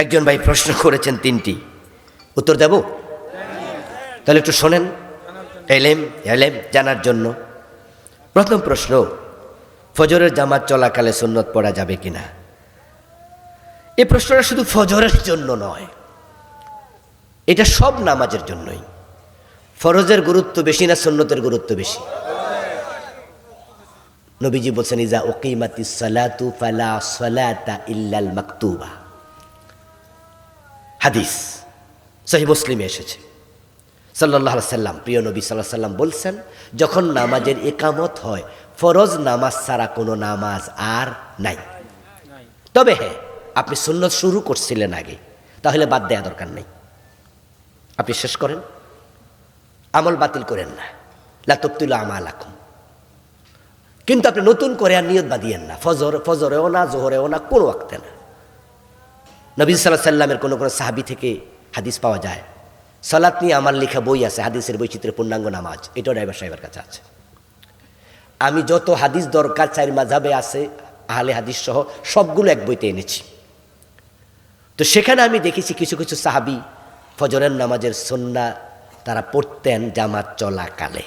একজন ভাই প্রশ্ন করেছেন তিনটি, উত্তর দেব? তাহলে একটু শোনেন, এলেম এলেম জানার জন্য। প্রথম প্রশ্ন, ফজরের জামাত চলাকালে সুন্নত পড়া যাবে কিনা? এই প্রশ্নটা শুধু ফজরের জন্য নয়, এটা সব নামাজের জন্যই। ফরজের গুরুত্ব বেশি না সুন্নতের গুরুত্ব বেশি? নবীজি বলছেন, ইজা উকিমাতিস সালাতু ফালা সালাতা ইল্লাল মাকতুবা। হাদিস সহিহ মুসলিমে এসেছে। সাল্লাল্লাহু আলাইহি সাল্লাম, প্রিয় নবী সাল্লাল্লাহু আলাইহি সাল্লাম বলছেন, যখন নামাজের ইকামত হয়, ফরজ নামাজ ছাড়া কোনো নামাজ আর নাই। তবে হ্যাঁ, আপনি সুন্নত শুরু করছিলেন আগে, তাহলে বাদ দেওয়া দরকার নেই। আপনি শেষ করেন, আমল বাতিল করেন না, লা তুবতিলু আমালাকুম। কিন্তু আপনি নতুন করে আর নিয়ত বাঁধিয়েন না, ফজরেও না, জোহরেও না, কোনো ওয়াক্তে না। নবী সাল্লাল্লাহু আলাইহি সাল্লামের কোনো সাহাবী থেকে হাদিস পাওয়া যায়, সালাত নিয়ে আমার লেখা বই আছে, হাদিসের বৈচিত্র্যে পূর্ণাঙ্গ নামাজ, এটাও ড্রাইভার সাহেবের কাছে আছে। আমি যত হাদিস দরকার চার মাযহাবে আছে, আহলে হাদিস সহ সবগুলো এক বইতে এনেছি। তো সেখানে আমি দেখেছি কিছু কিছু সাহাবী ফজরের নামাজের সুন্নাহ তারা পড়তেন জামাত চলাকালে।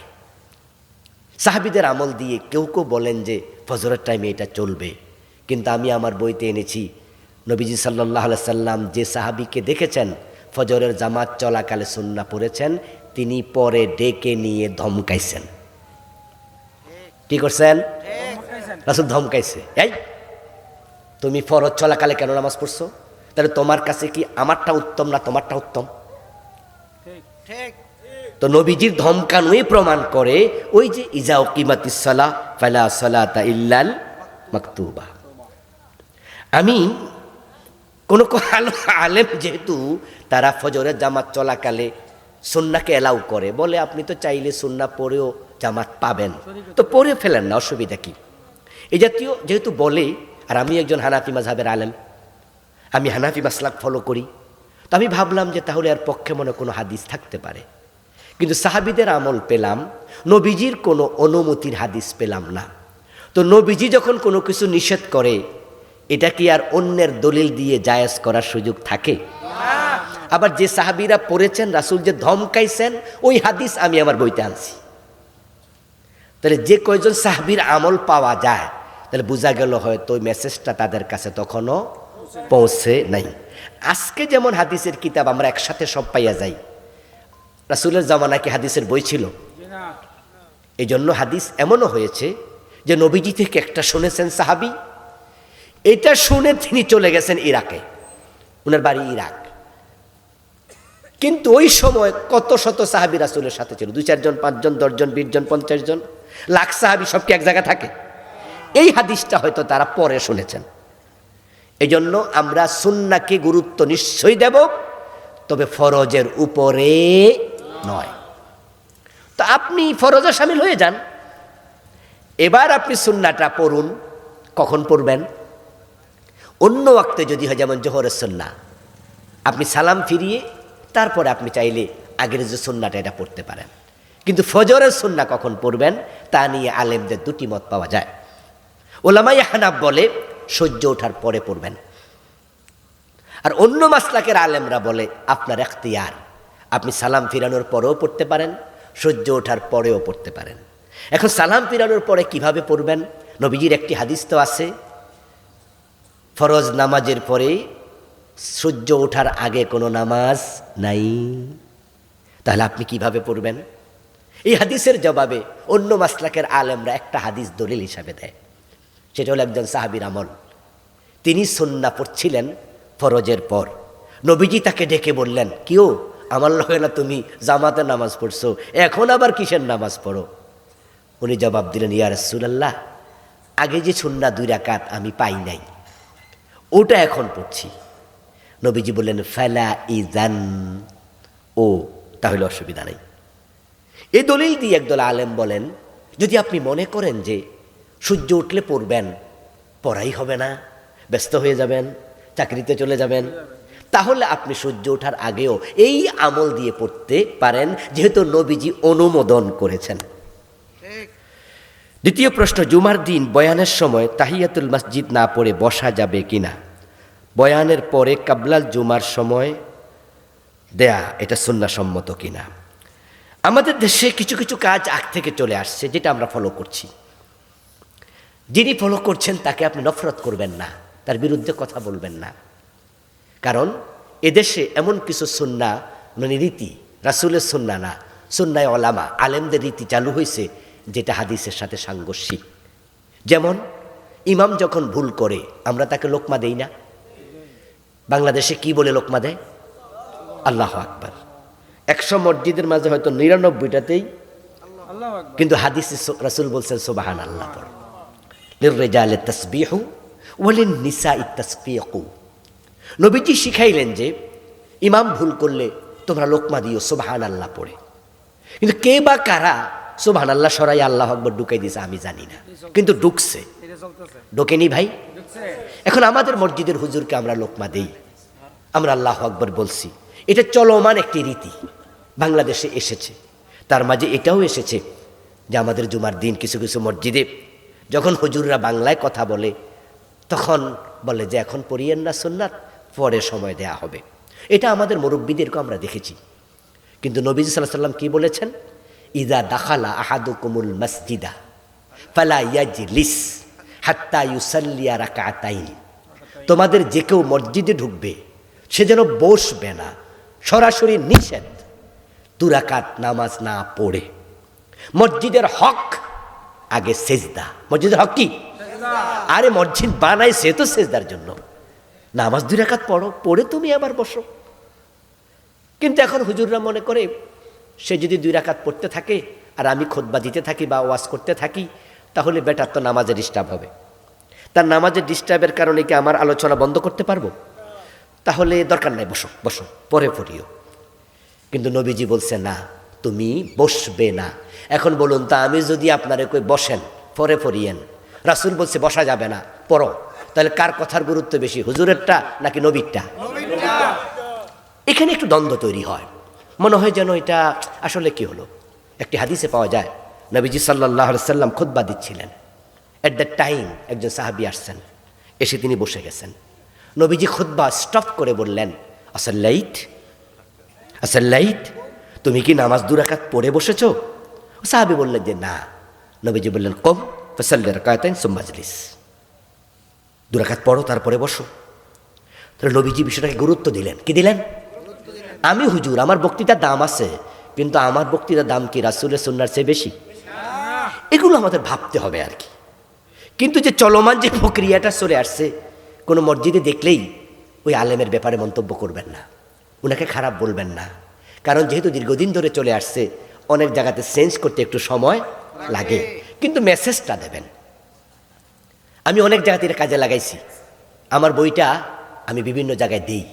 সাহাবীদের আমল দিয়ে কেউ কেউ বলেন যে ফজরের টাইমে এটা চলবে, কিন্তু আমি আমার বইতে এনেছি নবীজি সাল্লাল্লাহু আলাইহি সাল্লাম যে সাহাবীকে দেখেছেন ফজরের জামাত চলাকালে সুন্নাহ পড়েছেন, তিনি পরে ডেকে নিয়ে ধমকাইছেন। কি করছেন? রাসূল ধমকাইছে, এই তুমি ফরজ চলাকালে কেন নামাজ পড়ছো? তাহলে তোমার কাছে কি আমারটা উত্তম না তোমারটা উত্তম? তো নবীজির ধমকানোই প্রমাণ করে ওই যে ইজা উকিমাতিস সালাহ ফালা সালাতা ইল্লাল মাকতুবা। আমি কোন আলেম যেহেতু তারা ফজরের জামাত চলাকালে সুন্নাহকে এলাউ করে, বলে আপনি তো চাইলে সুন্নাহ পড়েও জামাত পাবেন, তো পড়ে ফেলেন না, অসুবিধা কি? এই জাতীয় যেহেতু বলে, আর আমি একজন হানাফি মাযহাবের আলেম, আমি হানাফি মাসলাক ফলো করি, তো আমি ভাবলাম যে তাহলে এর পক্ষে মনে কোনো হাদিস থাকতে পারে। কিন্তু সাহাবীদের আমল পেলাম, নবীজির কোনো অনুমতির হাদিস পেলাম না। তো নবীজি যখন কোনো কিছু নিষেধ করে, এটা কি আর অন্যের দলিল দিয়ে জায়েজ করার সুযোগ থাকে? আবার যে সাহাবীরা পড়েছেন, রাসূল যে ধমকাইছেন, ওই হাদিস আমি আমার বইতে আনছি। তাহলে যে কয়জন সাহাবীর আমল পাওয়া যায়, তাহলে বোঝা গেল হয়তো ওই মেসেজটা তাদের কাছে তখনও পৌঁছে নাই। আজকে যেমন হাদিসের কিতাব আমরা একসাথে সব পাইয়া যাই, রাসূলের জামানা কি হাদিসের বই ছিল? এই জন্য হাদিস এমনও হয়েছে যে নবীজি থেকে একটা শুনেছেন সাহাবী, এটা শুনে তিনি চলে গেছেন ইরাকে, ওনার বাড়ি ইরাক। কিন্তু ওই সময় কত শত সাহাবী রাসূলের সাথে ছিল, 2-4 জন, 5 জন, 10 জন, 20 জন, 50 জন, লাখ সাহাবী সব কি এক জায়গায় থাকে? এই হাদিসটা হয়তো তারা পরে শুনেছেন। এই জন্য আমরা সুন্নাহকে গুরুত্ব নিশ্চয়ই দেব, তবে ফরজের উপরে নয়। তো আপনি ফরজে শামিল হয়ে যান, এবার আপনি সুন্নাহটা পড়ুন। কখন পড়বেন? অন্য ওয়াক্তে যদি হয়, যেমন জোহরের সুন্নাহ, আপনি সালাম ফিরিয়ে তারপরে আপনি চাইলে আগের যে সুন্নাহটা এটা পড়তে পারেন। কিন্তু ফজরের সুন্নাহ কখন পড়বেন তা নিয়ে আলেমদের দুটি মত পাওয়া যায়। উলামায়ে হানাফ বলে সূর্য ওঠার পরে পড়বেন, আর অন্য মাসলাকের আলেমরা বলে আপনার এখতিয়ার, আপনি সালাম ফিরানোর পরেও পড়তে পারেন, সূর্য ওঠার পরেও পড়তে পারেন। এখন সালাম ফিরানোর পরে কিভাবে পড়বেন? নবীজির একটি হাদিস তো আছে, ফরজ নামাজের পরে সূর্য ওঠার আগে কোনো নামাজ নাই। তাহলে আপনি কিভাবে পড়বেন? এই হাদিসের জবাবে অন্য মাসলাকের আলেমরা একটা হাদিস দলিল হিসাবে দেয়, সেটা হলো একজন সাহাবীর আমল। তিনি সুন্নাহ পড়ছিলেন ফরজের পর, নবীজি তাকে ডেকে বললেন, কিও আমার লগে না তুমি জামাতে নামাজ পড়ছো, এখন আবার কিসের নামাজ পড়ো? উনি জবাব দিলেন, ইয়া রাসূলুল্লাহ, আগে যে সুন্নাহ 2 রাকাত আমি পাই নাই, ওটা এখন পড়ছি। নবীজি বললেন, ফালা ইযান, ও তাহলে অসুবিধা নেই। এই দলিল দিয়ে একদল আলেম বলেন, যদি আপনি মনে করেন যে সূর্য উঠলে পড়বেন, পড়াই হবে না, ব্যস্ত হয়ে যাবেন, চাকরিতে চলে যাবেন, তাহলে আপনি সূর্য ওঠার আগেও এই আমল দিয়ে পড়তে পারেন, যেহেতু নবীজি অনুমোদন করেছেন। দ্বিতীয় প্রশ্ন, জুমার দিন বয়ানের সময় তাহিয়াতুল মসজিদ না পড়ে বসা যাবে কিনা? বয়ানের পরে কাবলাল জুমার সময় দেয়া এটা সুন্নাহসম্মত কিনা। আমাদের দেশে কিছু কিছু কাজ আগ থেকে চলে আসছে যেটা আমরা ফলো করছি। যিনি ফলো করছেন তাকে আপনি নফরত করবেন না, তার বিরুদ্ধে কথা বলবেন না, কারণ এদেশে এমন কিছু সুন্নাহ মানে রীতি রাসূলের সুন্নাহ না, সুন্নায়ে ওলামা আলেমদের রীতি চালু হয়েছে যেটা হাদিসের সাথে সাংঘর্ষিক। যেমন ইমাম যখন ভুল করে আমরা তাকে লোকমা দেই না। বাংলাদেশে কি বলে লোকমা দেয়? আল্লাহু আকবার। 100 মসজিদের মাঝে হয়তো 99টাতেই কিন্তু হাদিসে রাসূল বলছেন সুবহানাল্লাহ পড়ো। লিররিজালি তাসবিহু ওয়ালিন নিসাই তাসফিকু। নবীজি শিখাইলেন যে ইমাম ভুল করলে তোমরা লোকমা দিও সুবহানাল্লাহ পড়ে। কিন্তু কে বা কারা সুবহানাল্লাহ সরাই আল্লাহু আকবার ঢুকাই দিয়েছে আমি জানি না, কিন্তু ঢুকছে। ঢোকেনি ভাই? এখন আমাদের মসজিদের হুজুরকে আমরা লোকমা দেই, আমরা আল্লাহু আকবার বলছি, এটা চলমান একটি রীতি বাংলাদেশে এসেছে। তার মাঝে এটাও এসেছে যে আমাদের জুমার দিন কিছু কিছু মসজিদে যখন হুজুররা বাংলায় কথা বলে তখন বলে যে এখন পড়িয়েন না সুন্নাত, পরে সময় দেয়া হবে। এটা আমাদের মুরব্বীদেরকে আমরা দেখেছি। কিন্তু নবীজি সাল্লাল্লাহু আলাইহি সাল্লাম কি বলেছেন? ইযা দাখালা আহাদুকুমুল মাসজিদা ফালা ইয়াজলিস হাত্তা ইউসাল্লিয়া রাকাতাইন। তোমাদের যে কেউ মসজিদে ঢুকবে সে যেন বসবে না, সরাসরি নিষেধ, 2 রাকাত নামাজ না পড়ে। মসজিদের হক আগে সেজদা। মসজিদের হক কি? আরে মসজিদ বানাইছে তো সেজদার জন্য, নামাজ 2 রাকাত পড়ো, পড়ে তুমি আবার বসো। কিন্তু এখন হুজুররা মনে করে সে যদি 2 রাকাত পড়তে থাকে আর আমি খুতবা দিতে থাকি বা ওয়াজ করতে থাকি তাহলে বেটার তো নামাজের ডিস্টার্ব হবে। তার নামাজের ডিস্টার্বের কারণে কি আমার আলোচনা বন্ধ করতে পারবো? তাহলে দরকার নাই, বসো বসো পরে পড়িও। কিন্তু নবীজি বলছে না, তুমি বসবে না। এখন বলুন তা আমি যদি আপনারে কই বসেন পরে পড়িয়েন, রাসূল বলছে বসা যাবে না পড়ো, তাহলে কার কথার গুরুত্ব বেশি, হুজুরেরটা নাকি নবীরটা? এখানে একটু দ্বন্দ্ব তৈরি হয়, মনে হয় যেন এটা আসলে কি হলো। একটি হাদিসে পাওয়া যায় নবীজি সাল্লাল্লাহু আলাইহি সাল্লাম খুতবা দিচ্ছিলেন। এট দ্যাট টাইম একজন সাহাবী আসছেন, এসে তিনি বসে গেছেন। নবীজি খুতবা স্টপ করে বললেন, আসাল্লাইত আসাল্লাইত, তুমি কি নামাজ 2 রাকাত পড়ে বসেছো? সাহাবী বললেন যে না। নবীজি বললেন কম ফাসাল্লি রাকাতাইন সুম্মা আজলিস, 2 রাকাত পড়ো তারপরে বসো। তাহলে নবীজি বিষয়টাকে গুরুত্ব দিলেন। কি দিলেন? আমি হুজুর, আমার বক্তৃতার দাম আছে, কিন্তু আমার বক্তৃতার দাম কি রাসূলের সুন্নাহর চেয়ে বেশি? এগুলো আমাদের ভাবতে হবে আর কি। কিন্তু যে চলমান যে প্রক্রিয়াটা চলে আসছে, কোনো মসজিদে দেখলেই ওই আলেমের ব্যাপারে মন্তব্য করবেন না, ওনাকে খারাপ বলবেন না, কারণ যেহেতু দীর্ঘদিন ধরে চলে আসছে অনেক জায়গাতে চেঞ্জ করতে একটু সময় লাগে, কিন্তু মেসেজটা দেবেন। আমি অনেক জায়গাতে এটা কাজে লাগাইছি। আমার বইটা আমি বিভিন্ন জায়গায় দেই,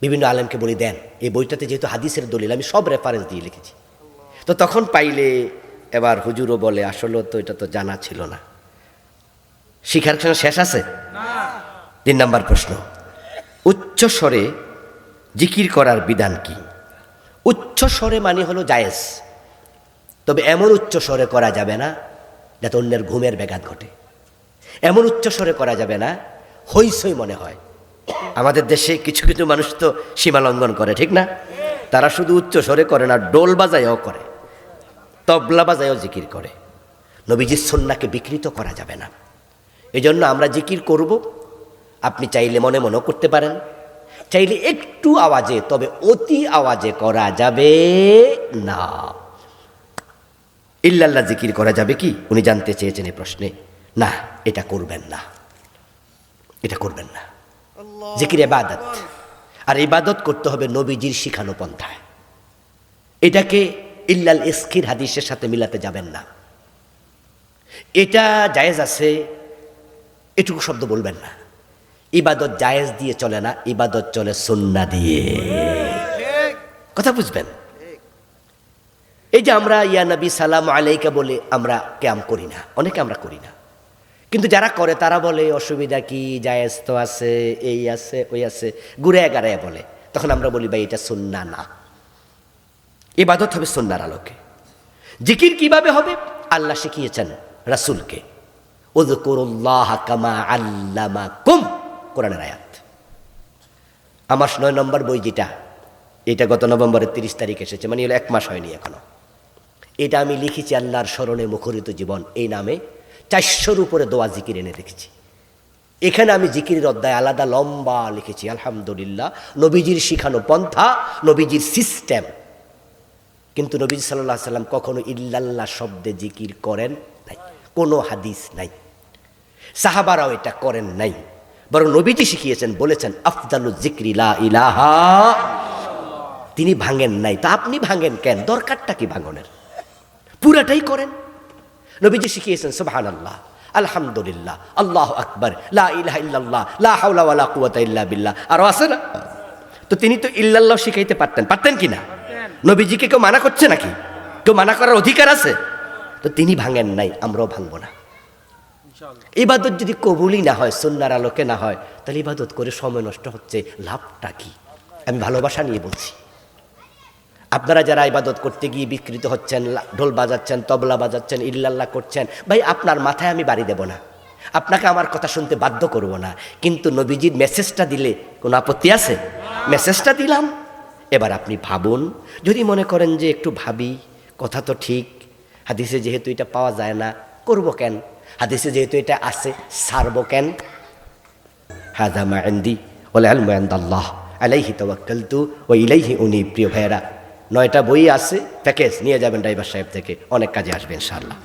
বিভিন্ন আলেমকে বলি দেন এই বইটাতে যেহেতু হাদিসের দলিল, আমি সব রেফারেন্স দিয়ে লিখেছি। তো তখন পাইলে এবার হুজুরও বলে আসলে তো এটা তো জানা ছিল না। শিখার শেষ আছে? 3 নম্বর প্রশ্ন, উচ্চ স্বরে জিকির করার বিধান কি? উচ্চ স্বরে মানে হলো জায়েজ, তবে এমন উচ্চ স্বরে করা যাবে না যাতে অন্যের ঘুমের ব্যাঘাত ঘটে। এমন উচ্চ স্বরে করা যাবে না হইসই মনে হয়। আমাদের দেশে কিছু কিছু মানুষ তো সীমা লঙ্ঘন করে, ঠিক না? তারা শুধু উচ্চ স্বরে করে না, ডোল বাজায়ও করে, তবলা বাজায়ও জিকির করে। নবীজির সুন্নাহকে বিকৃত করা যাবে না। এই জন্য আমরা জিকির করব, আপনি চাইলে মনে মনেও করতে পারেন, চাইলে একটু আওয়াজে, তবে অতি আওয়াজে করা যাবে না। ইল্লাল্লাহ জিকির করা যাবে কি উনি জানতে চেয়েছেন এই প্রশ্নে। না, এটা করবেন না, এটা করবেন না। জিকির ইবাদত, আর ইবাদত করতে হবে নবীজির শিখানো পন্থায়। এটাকে ইল্লাল ইসকির হাদিসের সাথে মিলাতে যাবেন না। এটা জায়েজ আছে এটুকু শব্দ বলবেন না। ইবাদত জায়েজ দিয়ে চলে না, ইবাদত চলে সুন্নাহ দিয়ে। কথা বুঝবেন? এই যে আমরা ইয়া নবী সালাম আলাইকা বলে আমরা ক্যাম করি না, অনেকে আমরা করি না, কিন্তু যারা করে তারা বলে অসুবিধা কি, জায়েজ তো আছে, এই আছে ওই আছে, ঘুরে গাড়ায় বলে। তখন আমরা বলি ভাই এটা সুন্নাহ না, ইবাদত হবে সুন্নাহর আলোকে। জিকির কিভাবে হবে? আল্লাহ শিখিয়েছেন রাসূলকে, উযকুরুল্লাহ কামা আল্লামাকুম, কোরআনের আয়াত। আমার 9 নম্বর বই যেটা, এটা গত নভেম্বরের 30 তারিখ এসেছে, মানে হলো 1 মাস হয়নি এখনো। এটা আমি লিখেছি আল্লাহর স্মরণে মুখরিত জীবন এই নামে। 400-র উপরে দোয়া জিকির এনে রেখেছি। এখানে আমি জিকিরের অধ্যায় আলাদা লম্বা লিখেছি। আলহামদুলিল্লাহ, নবীজির শিখানো পন্থা, নবীজির সিস্টেম। কিন্তু নবীজি সাল্লাল্লাহু আলাইহি সাল্লাম কখনো ইল্লাল্লাহ শব্দে জিকির করেন নাই, কোনো হাদিস নাই। সাহাবারাও এটা করেন নাই, বরং নবীজি শিখিয়েছেন, বলেছেন আফদালু যিকরি লা ইলাহা। তিনি ভাঙেন নাই, তা আপনি ভাঙেন কেন? দরকারটা কি ভাঙনের? পুরাটাই করেন। নবীজি শিখিয়েছেন সুবহানাল্লাহ, আলহামদুলিল্লাহ, আল্লাহু আকবার, লা ইলাহা ইল্লাল্লাহ, লা হাওলা ওয়ালা কুওয়াতা ইল্লা বিল্লাহ। আরো আছে না? তো তিনি তো ইল্লাল্লাহ শিখাইতে পারতেন, পারতেন কি না? নবীজিকে কেউ মানা করছে নাকি? কেউ মানা করার অধিকার আছে? তো তিনি ভাঙেন নাই, আমরাও ভাঙবো না। ইবাদত যদি কবুলই না হয়, সুন্নাহর আলোকে না হয়, তাহলে ইবাদত করে সময় নষ্ট হচ্ছে, লাভটা কি? আমি ভালোবাসা নিয়ে বলছি। আপনারা যারা ইবাদত করতে গিয়ে বিকৃত হচ্ছেন, ঢোল বাজাচ্ছেন, তবলা বাজাচ্ছেন, ইল্লাল্লাহ করছেন, ভাই আপনার মাথায় আমি বাড়ি দেব না, আপনাকে আমার কথা শুনতে বাধ্য করব না। কিন্তু নবীজির মেসেজটা দিলে কোনো আপত্তি আছে? মেসেজটা দিলাম, এবার আপনি ভাবুন। যদি মনে করেন যে একটু ভাবি, কথা তো ঠিক, হাদিসে যেহেতু এটা পাওয়া যায় না, করব কেন? হাদিসে যেহেতু এটা আছে, ছাড়ব কেন? হাযা মা ইনদি ওয়াল ইলমু ইনদাল্লাহ আলাইহি তাওয়াক্কালতু ওয়া ইলাইহি উনীব। প্রিয় ভাইয়েরা, 9টা বই আছে, প্যাকেজ নিয়ে যাবেন ড্রাইভার সাহেব থেকে, অনেক কাজে আসবে ইনশাআল্লাহ।